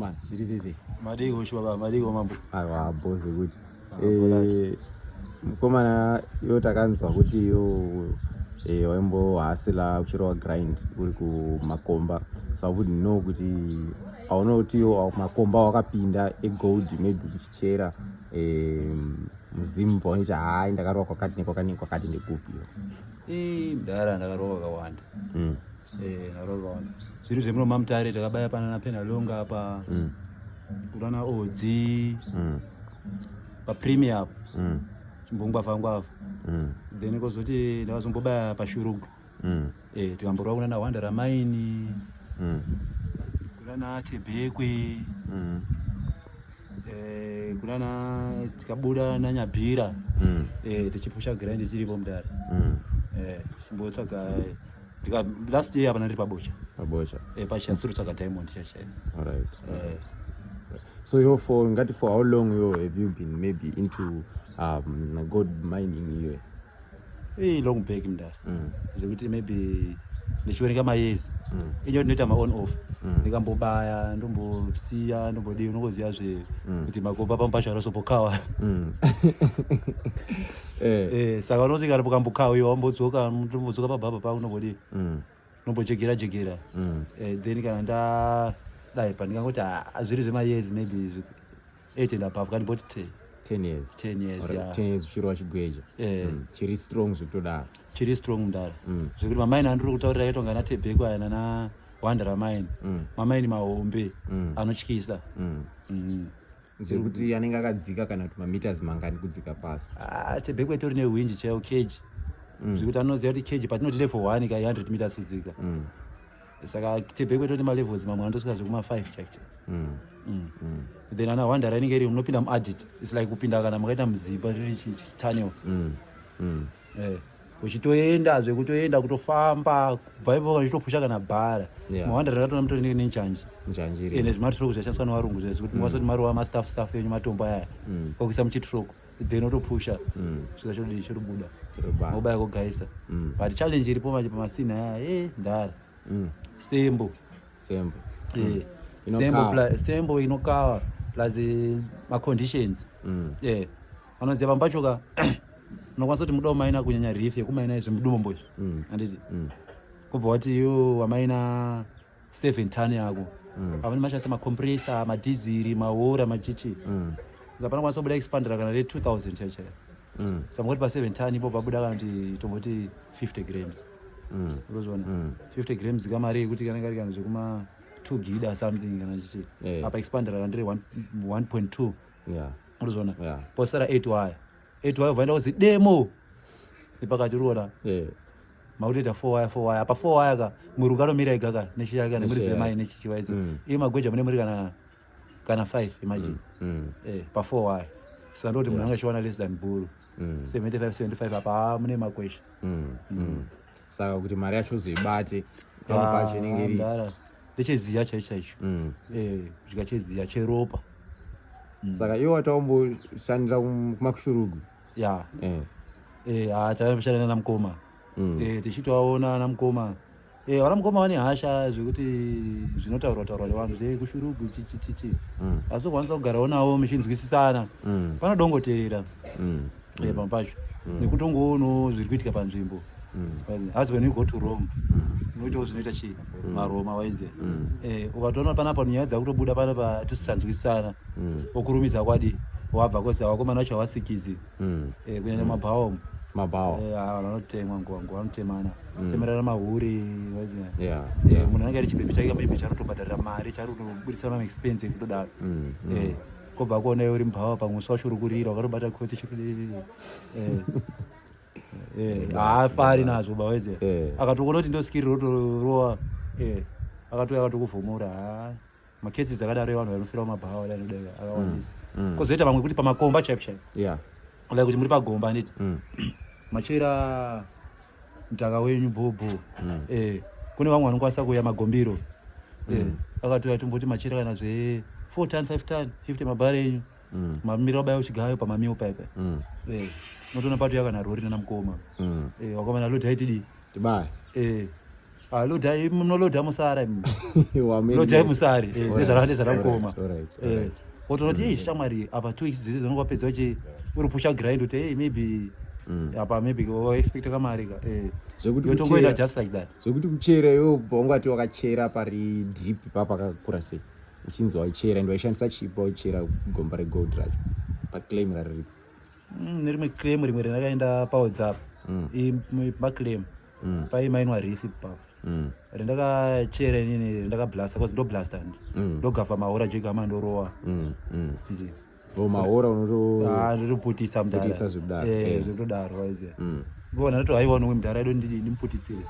Man, sisi. Madiko baba, madiko mambo. Aiwa boss ukuthi. Mkomana yo takanzwa kuti yo waimbo hasila uchiro grind uri ku Makomba. So I wouldn't know kuti auna kuti yo Makomba wakapinda gold maybe kuchichera muzimbo ita hai ndakarwa kwakati ndekupi yo. Ndara ndakaroka kawanda. Ndaroka kawanda. Zviro zvemuno mamutare takabaya pana pena longa apa. Urana odzi. Pa premium. Chimbongwa fangwa. Then kozoti ndakazomboba pashurugu. Tikamborwa kuna na Wanda Ramaini. Kuna Tebekwe. Kuna tikabuda na Nyabira. Tichipusha grind tiripo mudara. Chimbotsvaga last year apana ndiri pabocha. Pachasuru tsvaga Diamond chachai. All right. So you for how long have you been maybe into gold mining here? Long back mudara. Zvekuti maybe ndichiwerenga mayezi. Inyo ndinoita ma on off. Ndikambobaya ndombosiya ndombodi unoziya zve kuti Makomba pampasha rosopokawa. Saka unoziga ropokambokawa iwe wambodzoka ndombodzoka pababa pa unobodi. Nombochegera. Then kana dai pandingangoti zviri zvemayezi maybe 8 and above kandi boti 10 years. 10 years, yeah. 10 years chiro wachigweja. Chiri strong zvitodaro. Chiri strong mudara. Zvekuti mamaini andiri kutaurira yaitwa na Tebeko ayana na Wanda Ramaini. Mamaini mahombe anotyisa. Zvekuti anenge akadzika kana kuti mameters mangani kudzika pasi. Tebeko itori nehwinji chaiyo cage. Zvekuti anoziva kuti cage patinoti level 1 ka 100 meters kudzika. Saka Tebeko itori ma-levels mamwe andosvika zvekuma-5 chacho. Then ana Wanda Ramaini iri munopinda mu-adit. It's like kupinda kana makaita muzimba tunnel. Uchitoenda zvekutoenda kutofamba kubva ipo uchitopusha kana bhara. Mawanda rakatona mutori nenjanji. Nezvimatiroko zvashandiswa nevarungu zvekuti mwasoti maruva mastaff yenyu matombo aya okuisa muchitiroko then otopusha svika chotobuda mobaya kogaisa. But challenge iripo manje pamasini aya ndara sembo inokawa plus ma-conditions. Vanoziva pambachoka unokwanisa kuti muda wamaina kunyanya reef yekumaina zvemudumombo izvi handiti kubva wati yo wamaina 7 ton yako avani mashandisa macompressor, madhiziri, mahora, machichi saka panokwanisa kubuda expandera kana re-2000 chaichai. Saka mungoti pa 7 ton ipo pabuda kana kuti tomboti 50 grams. Urozviona 50 grams kamari yekuti kanenge kari kana zvekuma 2 gida something kana chichi apa expandera kana ndiri 1.2. Urozviona posara 8 wire vaenda kuzi demo ipakati urona makutoita 4 wire apa 4 wire ka mwiri ukatomira igaka nechichaka nemuri zvemai nechichiwaizi iyi magweja mune muri kana 5 imagine pa 4 wire. Saka ndoti munhu anga achiwana less than buru 75 apa mune makwesha. Saka kuti mari yacho uzoibate pacho inenge iri ndecheziya chaicho zvika cheziya cheropa. Saka iwe wataomboshandira kumakushurugu takamboshandira naMukoma tichitovaona naMukoma. Vana Mukoma vane hasha zvekuti zvinotaurwa nevanhu kushurugu chichi asi ukwanisa kugarawo navo muchinzwisisana panodongoteerera pampacho nekutongoonawo zviri kuitika panzvimbo. Asi when you go to Rome unoitawo zvinoita chii maroma waize ukatoona panapa nyaya dzakutobuda panapa tisisanzwisisana okurumidza kwadi wabva kwese vakomana vacho havasikizi kunyanya mabhawo vanotemwa nguva vanotemana temerana mahuri waiziva munhu anenge ari chibhebhi chake maybe charotobhadharira mari charotobudisa maexpense ekutodaro kobva kuona uri mubhawa pamuswa wacho uri kurira wakatobata koti chirudii haafari nazvo baweze akatokuona kuti ndoskiri rotorowa akatouya akatokuvhomora macases akadaro evanhu vanofira mumabhawa danodai akawandisa. Kozoita vamwe kuti pamakomba chaipo like kuti muri pagomba handiti machera mutaka wenyu bhobho kune vamwe vanokwanisa kuuya magombiro akatouya tomboti machera kana zve 4 ton 5 ton 50 mabhara enyu mamira ubaya uchigayo pamamiwo paipa notoona patuya kana rori nana Mukoma wakoma nalo taitidi tibaya lodha munolodha musara Wameni lodha yes. musari Alright, nezvarakoma alright. wotonoti ei shamwari apa 2 weeks dzese dzinongopedza uchi uri pusha grind kuti hey maybe apa maybe expect kamari ka Zvekuti yotongoenda kuchera- just like that. Zvekuti kuchera iwo paungati wakachera pari drip papakakura sei uchinzi waichera ende waishandisa chipo waichera gomba regold racho paclaim rariripo nerimwe claim rimwe randakaenda pawhatsapp maclaim paimainwa rifi papo rendakachera inini ndakablasta cause ndoblasta ndogavha mahora jegama ndorowa mahora ndotoputisa Putisa zvekudaro. zvekutodaro waiziya bona ndoti haiwa nomwe mudhara edu ndimuputitsire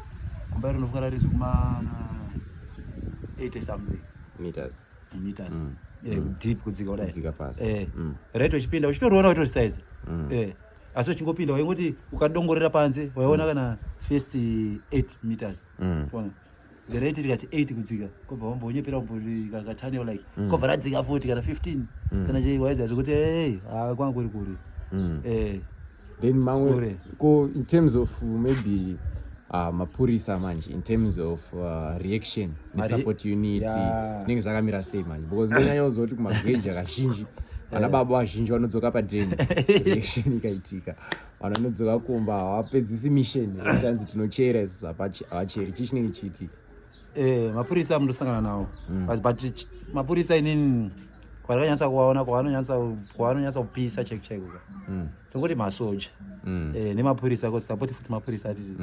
kumba iri rinofunga rari zvekuma 80 something meters deep kudzika Kudzika pasi. right uchipinda uchitoriona kuti size asi uchingopinda waingoti ukadongorera panze waiona kana first 8 meters ona the rate tikati 8 kudzika kobva wambonyepera kakataniwa like kobva radzika 40 kana 15 kana chii waiziya zvekuti kwanga kuri kuri then mamwe Kure. in terms of maybe mapurisa manje in terms of reaction nesupport unit zvinenge zvakamira sei manje because ndonyanya kuziva kuti kumagweji akazhinji vana baba vazhinji vanodzoka padreni reaction ikaitika vanhu vanodzoka kumba havapedzisi mission tanzi tinochera isusu havacheri chii chinenge chiitika mapurisa mundosangana nawo but mapurisa inini kwandakanyatsa kuvaona kwavanonyatsa kupisa chekucheko tongoti masoja nemapurisa support futi mapurisa atiti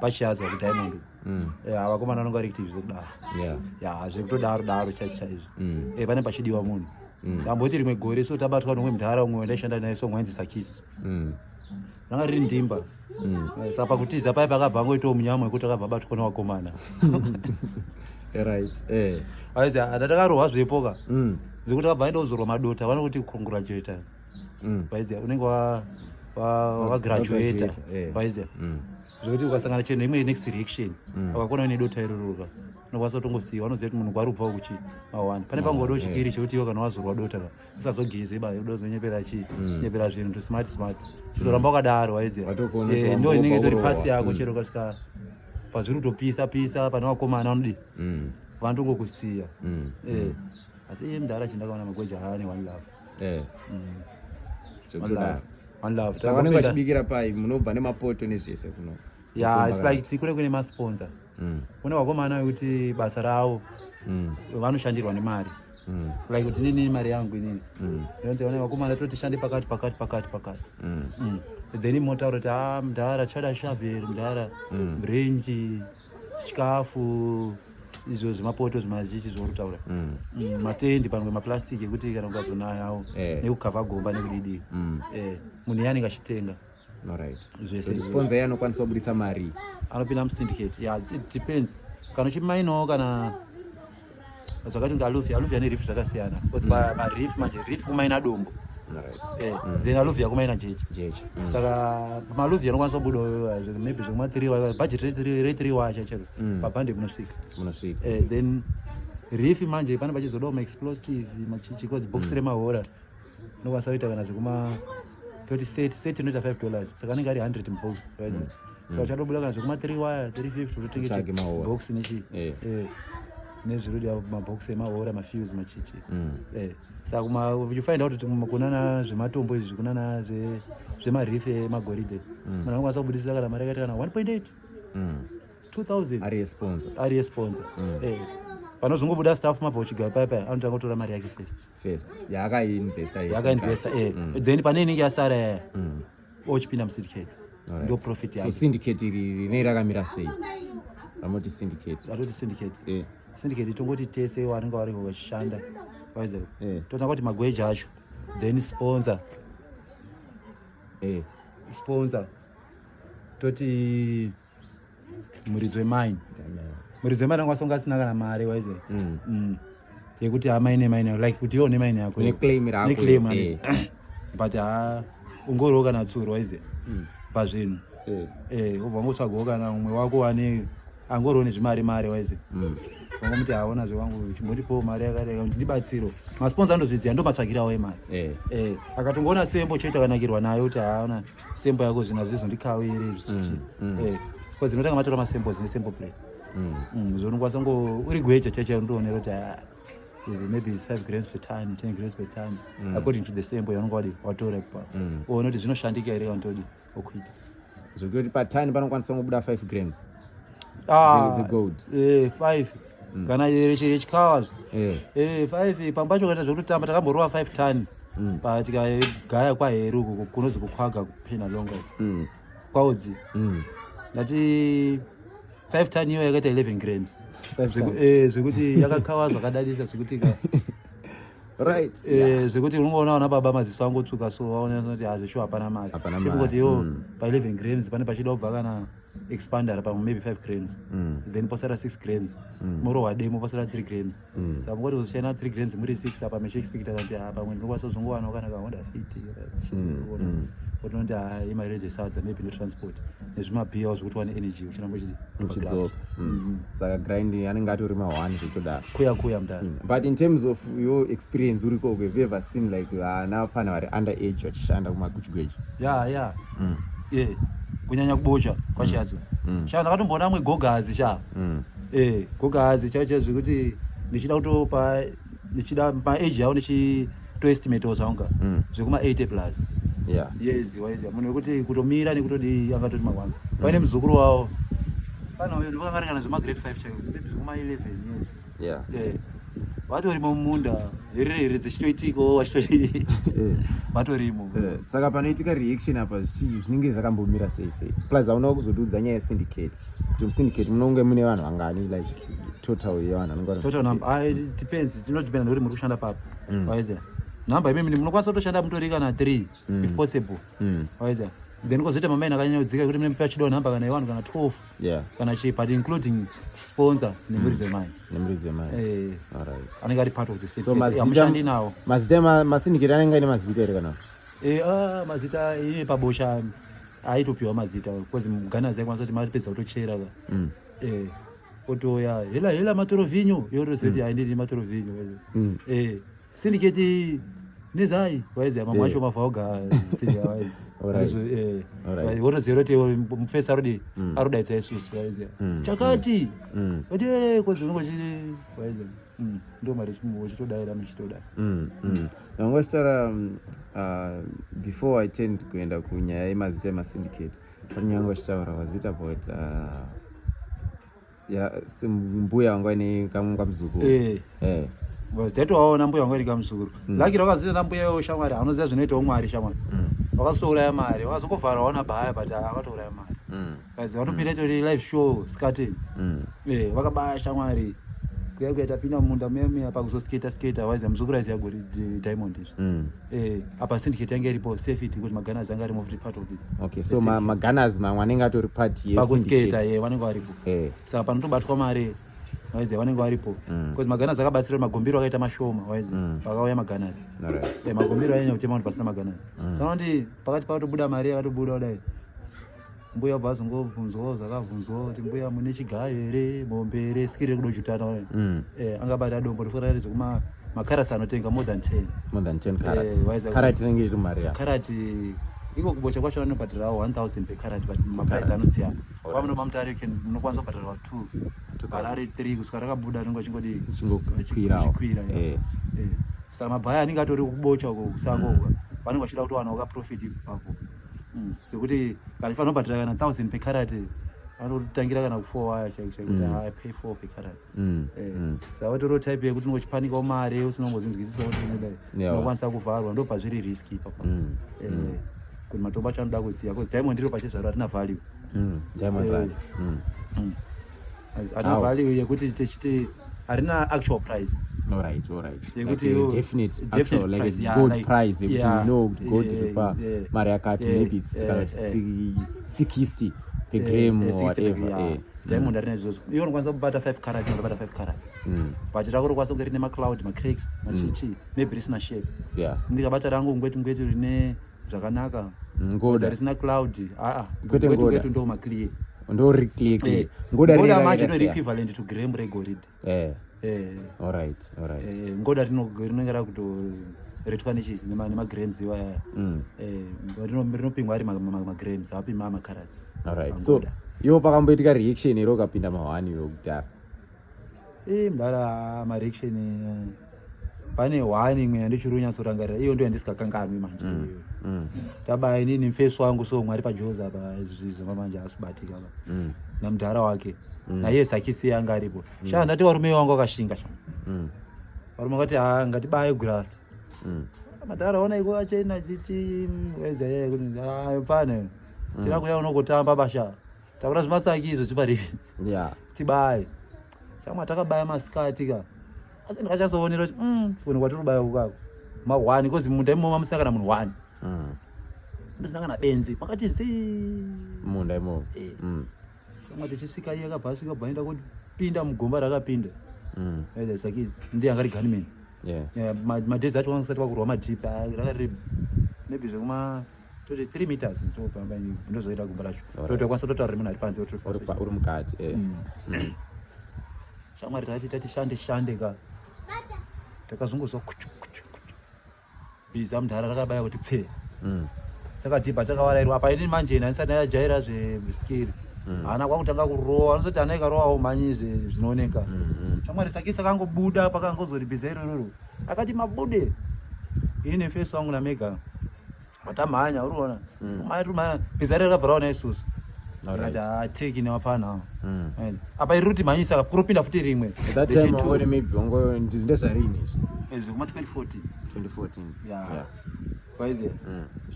pachiyadzwa kudiamond vakomana vanonga vari kuiti zvekudaro zvekutodaro daro chaizvo pane pachidiwa munhu amboti rimwe gore so tabatwa nomwe mudhara umwe wandaishanda naye so mwainzi sakisi ranga riri ndimba saka pakutiza pai pakabva ngoitawo munyama wekuti akabva abatwa nevakomana right aiziya ndatakarohwa zvepoka zvekuti akabva aenda kuzorwa madota vanokuti congratulata vaiziya unenge wagraduata vaiziya zvekuti ukasangana chenhu imwe next reaction wakakona nedota iroroka unokwanisa kutongosiyiwa vanoziva kuti munhu kwarubva kuchi mawani pane pangoda chikiri chekuti iwe kana wazorwa dota ka usazogeze udazonyepera chii nyepera zvinhu to smart chitoramba wakadaro waiziya ndo inenge itori pasi yako chero kasvika pazviri kutopisa pane vakomana vanodi vanotongokusiya asi iye mudhara chindakaona magweja haane one love saka vanenge vachibikira pai munobva nemapoto nezvese kuno it's like kune kune masponsor kune vakomana vekuti basa ravo vanoshandirwa nemari like kuti nini mari yangu inini inoti vane vakomana totishande pakati then motaura kuti mudhara chada shavheri mudhara mrenji chikafu izvo zvemapoto zvimazhichi zvorutaura matendi pamwe maplastiki ekuti kana ukazonayawo nekukavha gomba nekudidi munhu iye anenge achitenga sponsor iye anokwanisa kubudisa mari anopinda musyndicate it depends kana uchimainawo kana zvakati kunge alufi ane riff zvakasiyana because mariff manje riff kumaina dombo then alufi yakumaina jeche saka malufi anokwanisa kubuda maybe zvekuma 3 budget re3 wacha chero pabhande munosvika then riff manje pane pachizodawo maexplosive machichi cause box remahora unokwanisa kuita kana zvekuma toti set inoita $5 saka anenge ari 100 mubox saka uchatobuda kana zvekuma 3 wire 350 utotengete box nechi nezvirudi mabhox emahora mafuse machichi saka uchifind out kuti kunana zvematombo izvi kunana zvemarifi emagoridhe munhu anokwanisa kubudisira kana mari yakaita kana 1.8 2000 ari yesponsor panozongobuda staff mabva uchigara paipai anotanga kutora mari yake first yaakainvesta then pane inenge yasara yaya ochipinda musyndicate ndo profit yake syndicate iri rinei rakamira sei ramoti syndicate syndicate tongoti tese vanenge vari vachishanda waiza totanga kuti magweji acho then sponsor toti muridzo wemine anokwanisa kunge asina kana mari waiza yekuti maine like kuti iwo nemaine yako neclaim but ungoriwo kana tsuro waiza pazvinhu ubva ngotsvagawo kana umwe wako ane angoriwo nezvimari waiza vangomuti haona zvewangu chimbotipo mari yakadai ndibatsiro masponsa andozviziva ndo matsvagirawo emari akatongoona sembo choita kanakirwa nayo kuti haona sembo yako zvina zvizondikawiri zvichichi because inotanga matora masamples nesample plate zvinokwanisa ngo uri gweja chacha undoonera kuti maybe it's 5 grams per ton 10 grams per ton according to the sample yaunenge wadi watora ipapo uone kuti zvinoshandika here wandodi okuita zvekuti patani panokwanisa kubuda 5 grams gold 5 kana rechikawa 5 pambacho kaita zvekutotamba takamborova 5 ton patikagaya kwaheru uko kunozi kukhwaga kuphina longa kwaudzi ndati 5 ton iyo yakaita 11 grams zvekuti yakakawa zvakadadisa zvekuti right zvekuti unongoona wana baba maziso angotsuka so waona kuti hazvishu hapana mari kuti yo pa 11 grams pane pachida kubva kana expander pa maybe 5 grams then posara 6 grams moro wademo posara 3 grams saka ngoti uzoshana 3 grams muri 6 apa mechi expect kuti apa mwe ndokwaso zongowana kana ka Honda Fit kuti noti imareze sadza maybe no transport nezvimabhiya zvekuti wane energy uchinambo chidzoka saka grind anenge atori ma1 zvitoda kuya mudani but in terms of your experience uri koko have you ever seen like ana fana vari under age vachishanda kumakuchigweji kunyanya kubocha kwashadzo shana ndakatomboona amwe gogazi gogazi chacho zvekuti ndichida kutopa ndichida pa age yawo ndichitoestimate ozvaunga zvekuma 80 plus yes waizi munhu wekuti kutomira nekutodi angatoti mawanga paine muzukuru wawo kana uyo ndivakangari kana zvema grade 5 chaiwo maybe zvekuma 11 years vatorimo mumunda here dzichitoitiko vachitoti vatorimo saka panoitika reaction apa zvinenge zvakambomira sei plus hauna kuzodudza nyaya yesyndicate kuti musyndicate munonge mune vanhu vangani like total yevanhu total number depends depend nekuti muri kushanda papo waiziya number imemi munokwanisa kutoshanda mutori kana 3 if possible waiziya then kozoita mamaini akanyanyaudzika kuti mune pachido number kana 1 kana 12 kana chi but including sponsor nemurizo mai alright anenge ari part of the system amushandi nawo mazita masyndicate anenge ine mazita here kana mazita ine pabosha aitopiwa mazita because muganazi aikwanisa kuti matipedza kutochera otoya hela matoro vinyo yoroziva kuti haindini matoro vinyo syndicate nezai waiziya mamwe acho mavhaoga wotoziva kuti mufesi arodaitsa isusu waiziya chakati kuti kozi unongo chiri waiziya ndo marisimo uchitodaira muchitodai nangochitaura before I tend kuenda kunyaya yemazita emasyndicate panyanga wachitaura wazita about mbuya wanga ine kamwe kamuzukuru taitowaona mbuya wanga ine kamuzukuru lakini wakazita nambuya shamwari anoziva zvinoitawo mwari shamwari wakazotouraya mari wakazongovhara waona bhaya but akatouraya mari kazi watopinda tori live show skating wakabaya shamwari kuyaita pinda munda muyamiya pakuzosketa waiziya muzukuru aiziya gori diamond izvi apa syndicate yange iripo safety kuti maganazi anga arimo futi part of it okay so maganazi mamwe anenge atori part pakusketa vanenge varipo saka panotobatwa mari waiziya vanenge varipo because maganazi akabatsira magombiro akaita mashoma waiziya pakauya maganazi magombiro anyanya kutema kuti pasina maganazi saka kuti pakati pakatobuda mari yakatobuda kudai mbuya bva azongobvunzwawo zvakabvunzwawo kuti mbuya mune chigayo here mombe here sikiri kudojutana angabata dombo rifora rizvo kuma makarati anotenga more than 10 karati inenge iri mari karati iko kubocha kwacho vanobhadhirawo 1000 per karat but maprice anosiyana wamunoba mutari munokwanisa kubhadhirawo 2 barari 3 kusvika rakabuda rinenge chingodi chikwira saka mabhaya anenge atori kubocha uko kusango vanenge vachida kuti wana wakaprofit ipapo zvekuti kana fanira kubhadhira kana 1000 per karat anotangira kana ku4 wire chaikuti I pay 4 per karat saka vatoriwo type yekuti ungochipanikawo mari usina kumbozvinzwisisa kuti unokwanisa kuvharwa ndo pazviri riski ipapo kuti matombo acho anoda kuziya because diamond iro pachezvaro hatina value hatina value yekuti tichiti harina actual price alright yekuti definite actual like a good price if you know gold pa mari yakati maybe it's 60 per gram or whatever diamond harina izvozvo iwe unokwanisa kubata 5 karat unobata 5 karat but rako rokwanisa kunge rine macloud macracks machichi maybe risina shape ndikabata rangu ngwetu rine zvakanaka ngoda risina cloud ngwetu ndo maclear ndo reclear ngoda macho ndo equivalent to gram regorid alright ngoda rinenge rakuto retwa nemagrams iwaya rinopimwa ari magrams apima makarats Alright. So iwo pakamboitika reaction iro ukapinda mahwani iwo kudhara mudhara mareaction pane hwani imwe yandichiri kunyatsorangarira iyo ndo yandisingakanganwi manje tabaya inini mfeso wangu so mwari pajoza apa zvizvo manje asibatika namudhara wake naiye Zakisi yanga aripo ndati varume wangu akashinga varume vakati ngatibaye graft madhara ona iko achena chichi wezeye kuti pane tina kuya unokotamba basha takura zvimasaki izvo chiparivi tibaye chamwa takabaya masikati ka asi ndikachasoonera kuti funi kwatirubaya kukako mahwani kozi munda imomo musina kana munhu hwani musina kana benzi pakati munda imomo chamwa tichisvika iye akabva asvika bva enda kupinda mugomba rakapinda Zakisi ndiye angari gunman madhezi acho vangasati vakurwa madhipi rakati maybe zvekuma 3 meters ndozoita gomba racho tokwanisa totaura munhu ari panze uri mukati shamwari tati shande ka takazunguzwa bhiza mudhara rakabaya kuti pfe takadhibha takawarairwa apa inini manje ndisati ndajaira zveskill hana kwakutanga kurowa anosati hana ikarowawo manyi zvinooneka shamwari Zakisi akangobuda pakangozori bhiza irororo akati mabude ini nefeso wangu namega matamhanya uriona bhiza riri rakabva raona isusu akati ateki newapana apa iri ruti mhanyisa kuropinda futi rimwe ndezvarini zvekuma 2014 waize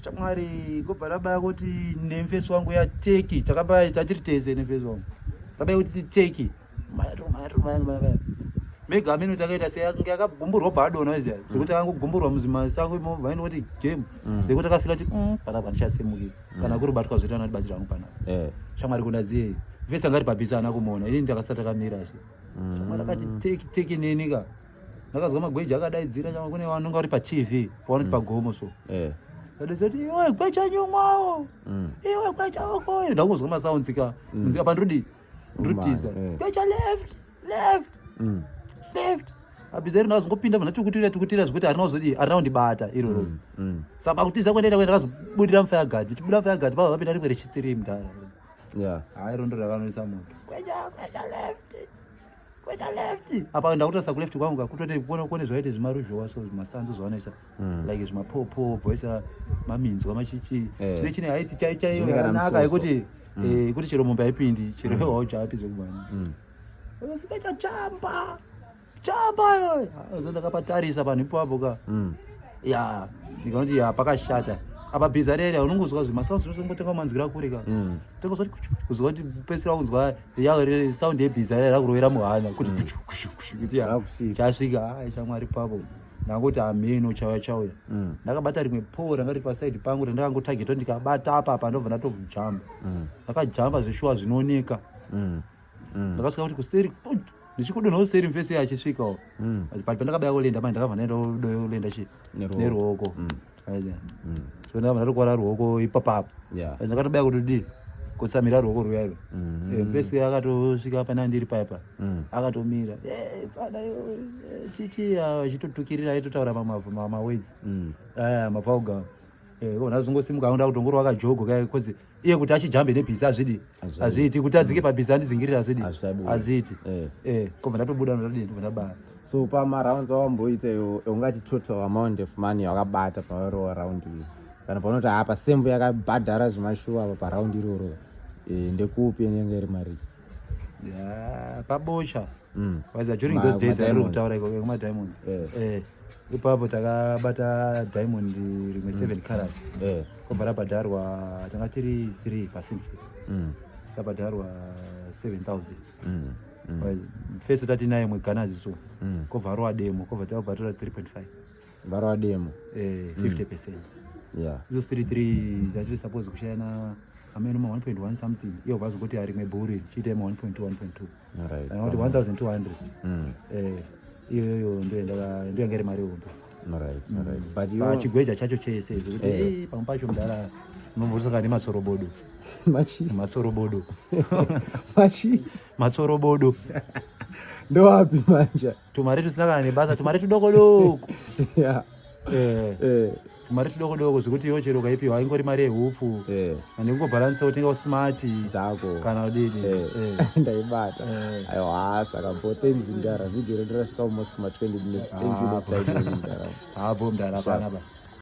shamwari kobva rabaya kuti nemfeso wangu yateki takabaya tachiri tese nemfeso wangu rabaya kuti titeki mega ameno takaita seyange akagumburwa bva adona iziya zvekuti akangogumburwa muzvimasango imo vaenda kuti game zvekuti akafira kuti panapa ndichasemuki kana kuri batwa zvoita nadibatsira hangu panapa shamwari kundaziye vese angari pabhisi ana kumuona ini ndakasati akamiraze shamwari akati teki neni ka ndakazwa magweji akadaidzira chama kune vanonga uri patv pavanoti pagomo so adazoti iwe gwecha nyumwawo iwe gwecha okoyo ndakuzwa masounds ka nzika pandrudi ndrutiza gwecha left abizeri ndazongopinda vana tukutira zvekuti harina kuzodi harina kundibata iroro saka kutiza kuendaenda ndakazobudira mufayagadi tichibuda mufayagadi pava vapinda rimwe rechi3 mudhara hai rondo rakanonisa moto kweta left apa ndakutosa kuleft kwangu kakutoti kone zvaite zvimaruzhowa so zvimasanzu zvavanoisa like zvimapopo bvoisa maminzwa machichi chine chine haiti chaichaiyo yakanaka yekuti kuti chero mombe haipindi chero iwawo chapi zvekubani sikaita chamba yo ndakapatarisa panhu ipapo ka ndikanoti pakashata apa bhiza rere unongozwa zvimasounds zvinosongotenga manzwira kure ka tongozwa kuzwa kuti pesira kunzwa sound yebhiza rere rakurovera muhana kuti kuti chasvika shamwari papo ndangoti ameno chauya ndakabata rimwe pole ranga riri pasaidi pangu randakangotageta ndikabata apa ndobva ndatovhujamba ndakajamba zveshuwa zvinooneka ndakasvika kuti kuseri ndichikudonhawo seri mfesi achisvikawo asi pati pandakabaya kulenda manje ndakabva ndaendolenda neruoko so ndakabva ndatokuvara ruoko ipapapo asi ndakatobaya kuti kusamira ruoko ruyairo mfesi akatosvika pana ndiri paipa akatomira fada chichi achitotukirira aitotaura mawords mavauga nazongosimuka anda kutongoro wakajogo because iye kuti achijambe nebhisi azviiti kuti adzike pabhisi andidzingirira azviiti kobva ndatobuda ndabaya. So pamarounds awamboita ungati total amount of money wakabata parowa round iyi kana panoti apa sembo yakabhadhara zvimashuwa apa paraundi iroro ndekupi inenge iri mari pabosha waza during those days ari kutaura iko kumadiamonds ipapo takabata diamond rimwe 7 carat kobva rabhadharwa tanga tiri 3% rabhadharwa 7,000 first tati naye mweganazi so kobva rowa demo kobva tabhadhara 3.5 varowa demo 50%. Izo 3 zvatiri suppose kushayana ameno ma 1.1 something iyo vazokuti ari mebhuri chiite ma 1.2 1.2 saka kuti 1200 iyo ndio yangere mari hombe but chigweja chacho chese zvekuti pamwe pacho mudara unombotsaka nematsorobodo matsorobodo ndowapi manja tumari tusina kana nebasa tumari tudoko doko mari tudoko zvekuti iwo chero ukaipiwa ingori mari yehupfu ane kungobhalanisa kutenga smart dzako kana udini ndaibata aiwa saka thanks Ndara video redu rasvika almost 20 minutes. Thank you for time Ndara. Mdara panapa